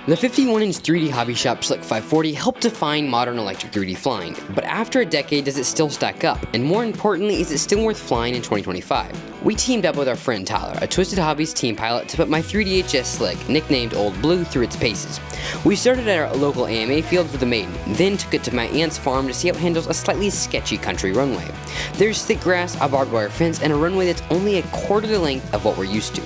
The 51-inch 3D hobby shop Slick 540 helped define modern electric 3D flying, but after a decade does it still stack up? And more importantly, is it still worth flying in 2025? We teamed up with our friend Tyler, a Twisted Hobbies team pilot, to put my 3DHS Slick, nicknamed Old Blue, through its paces. We started at our local AMA field for the Maiden, then took it to my aunt's farm to see how it handles a slightly sketchy country runway. There's thick grass, a barbed wire fence, and a runway that's only a quarter the length of what we're used to.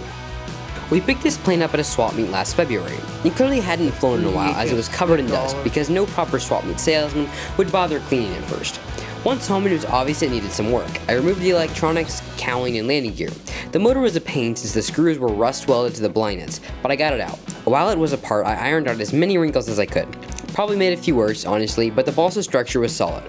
We picked this plane up at a swap meet last February. It clearly hadn't flown in a while as it was covered in dust because no proper swap meet salesman would bother cleaning it first. Once home, it was obvious it needed some work. I removed the electronics, cowling, and landing gear. The motor was a pain since the screws were rust welded to the blind ends, but I got it out. While it was apart, I ironed out as many wrinkles as I could. Probably made a few worse, honestly, but the balsa structure was solid.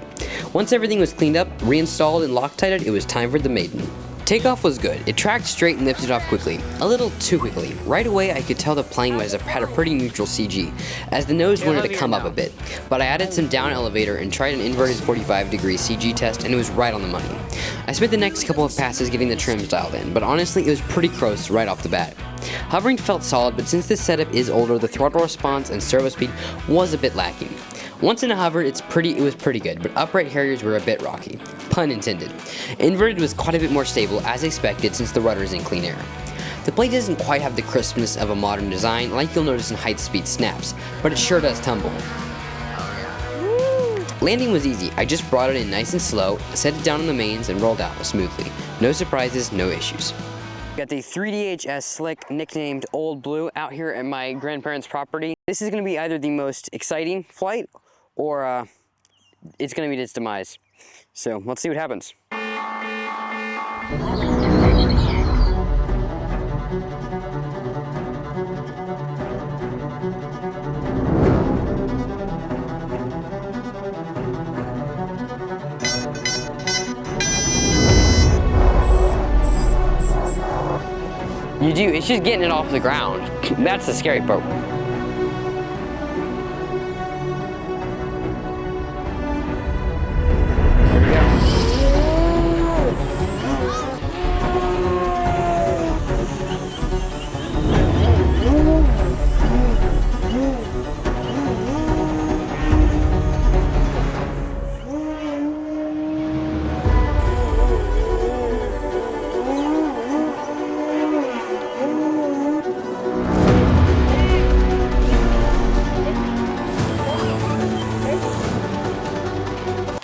Once everything was cleaned up, reinstalled, and Loctited, it was time for the Maiden. Takeoff was good. It tracked straight and lifted off quickly. A little too quickly. Right away I could tell the plane had a pretty neutral CG, as the nose wanted to come up a bit. But I added some down elevator and tried an inverted 45-degree CG test, and it was right on the money. I spent the next couple of passes getting the trims dialed in, but honestly it was pretty close right off the bat. Hovering felt solid, but since this setup is older, the throttle response and servo speed was a bit lacking. Once in a hover, it was pretty good, but upright Harriers were a bit rocky. Pun intended. Inverted was quite a bit more stable, as expected, since the rudder is in clean air. The blade doesn't quite have the crispness of a modern design, like you'll notice in height-speed snaps, but it sure does tumble. Landing was easy. I just brought it in nice and slow, set it down on the mains, and rolled out smoothly. No surprises, no issues. Got the 3DHS Slick, nicknamed Old Blue, out here at my grandparents' property. This is going to be either the most exciting flight, or it's going to be its demise. So let's see what happens. You do, it's just getting it off the ground. That's the scary part.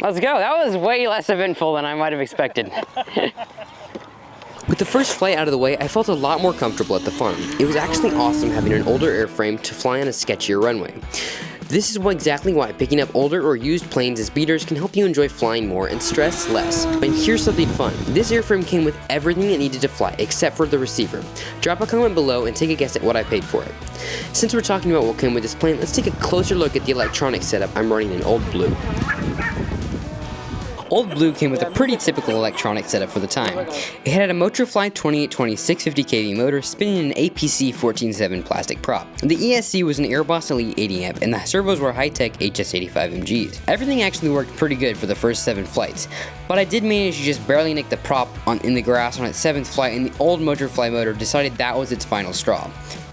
Let's go. That was way less eventful than I might have expected. With the first flight out of the way, I felt a lot more comfortable at the farm. It was actually awesome having an older airframe to fly on a sketchier runway. This is exactly why picking up older or used planes as beaters can help you enjoy flying more and stress less. And here's something fun. This airframe came with everything it needed to fly except for the receiver. Drop a comment below and take a guess at what I paid for it. Since we're talking about what came with this plane, let's take a closer look at the electronic setup I'm running in Old Blue. Old Blue came with a pretty typical electronic setup for the time. It had a Motrolfly 2820 650 kV motor spinning an APC 14.7 plastic prop. The ESC was an Airboss Elite 80 amp, and the servos were Hitec HS85 MGs. Everything actually worked pretty good for the first 7 flights, but I did manage to just barely nick the prop in the grass on its 7th flight, and the old Motrolfly motor decided that was its final straw.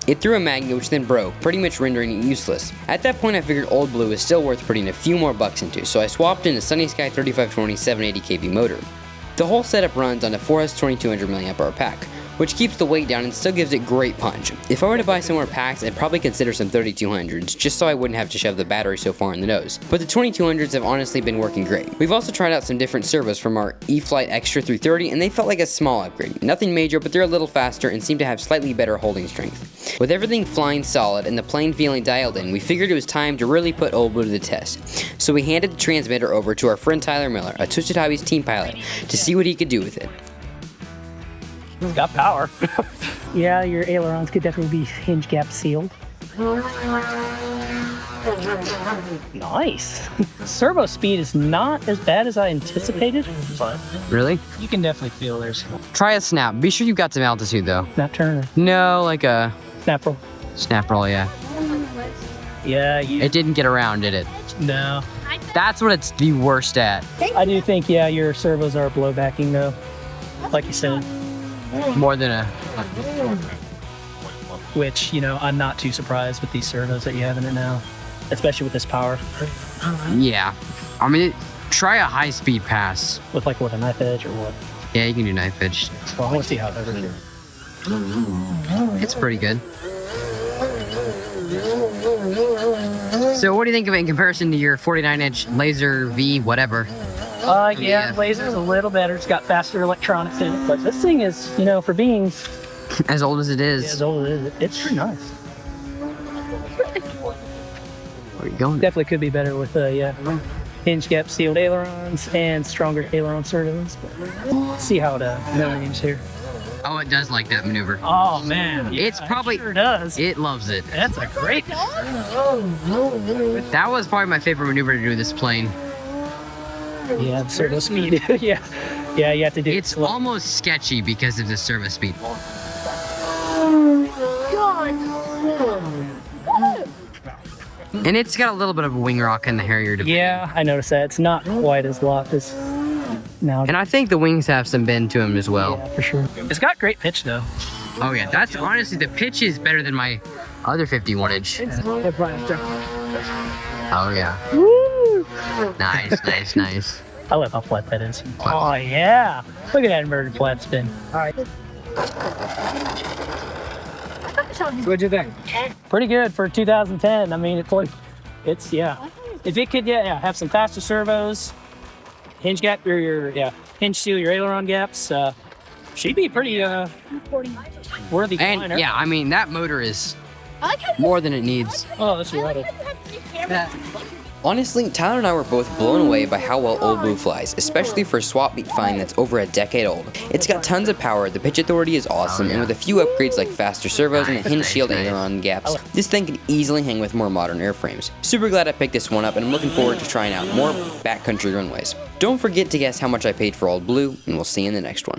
It threw a magnet which then broke, pretty much rendering it useless. At that point I figured Old Blue was still worth putting a few more bucks into, so I swapped in a SunnySky 3520 780 kV motor. The whole setup runs on a 4S 2200 mAh pack, which keeps the weight down and still gives it great punch. If I were to buy some more packs, I'd probably consider some 3200s, just so I wouldn't have to shove the battery so far in the nose. But the 2200s have honestly been working great. We've also tried out some different servos from our E-flite Extra 330, and they felt like a small upgrade. Nothing major, but they're a little faster and seem to have slightly better holding strength. With everything flying solid and the plane feeling dialed in, we figured it was time to really put Old Blue to the test. So we handed the transmitter over to our friend Tyler Miller, a Twisted Hobbies team pilot, to see what he could do with it. It's got power. Yeah, your ailerons could definitely be hinge gap sealed. Nice. Servo speed is not as bad as I anticipated. But Really? you can definitely feel there's Try a snap. Be sure you've got some altitude though. snap turn or No, like a snap roll. snap roll, yeah. Yeah, It didn't get around, did it? no. That's what it's the worst at. I do think, yeah, your servos are blowbacking though. Like you said. More than a... which, you know, I'm not too surprised with these servos that you have in it now, especially with this power. Yeah. I mean, try a high-speed pass. With like what, a knife edge or what? Yeah, you can do knife edge. Well, I want to see how it does. It's pretty good. So what do you think of it in comparison to your 49-inch laser V whatever? Yeah, laser's a little better. It's got faster electronics in it, but this thing is, you know, for being As old as it is. as old as it is, it's pretty nice. Where are you going? Definitely could be better with hinge gap sealed ailerons and stronger aileron servos. Let's see how it maneuverings here. Oh, it does like that maneuver. Oh man, yeah, It's probably- it sure does. It loves it. That's a great. That was probably my favorite maneuver to do with this plane. Yeah, the servo speed. yeah, you have to do. It's almost sketchy because of the service speed. And it's got a little bit of a wing rock in the Harrier. Yeah, I noticed that. It's not quite as locked as now. And I think the wings have some bend to them as well. Yeah, for sure. It's got great pitch though. Oh yeah, that's honestly, the pitch is better than my other 51-inch. Oh yeah. Woo! Nice, nice, nice. I love how flat that is. Oh yeah! Look at that inverted flat spin. All right. What'd you think? Pretty good for 2010. I mean, it's yeah. If it could have some faster servos, hinge gap or hinge seal your aileron gaps, she'd be pretty worthy And flying. yeah, I mean, that motor is more than it needs. Oh, that's right. Honestly, Tyler and I were both blown away by how well Old Blue flies, especially for a swap beat flying that's over a decade old. It's got tons of power, the pitch authority is awesome, and with a few upgrades like faster servos and a hinge shield aileron gaps, this thing can easily hang with more modern airframes. Super glad I picked this one up, and I'm looking forward to trying out more backcountry runways. Don't forget to guess how much I paid for Old Blue, and we'll see you in the next one.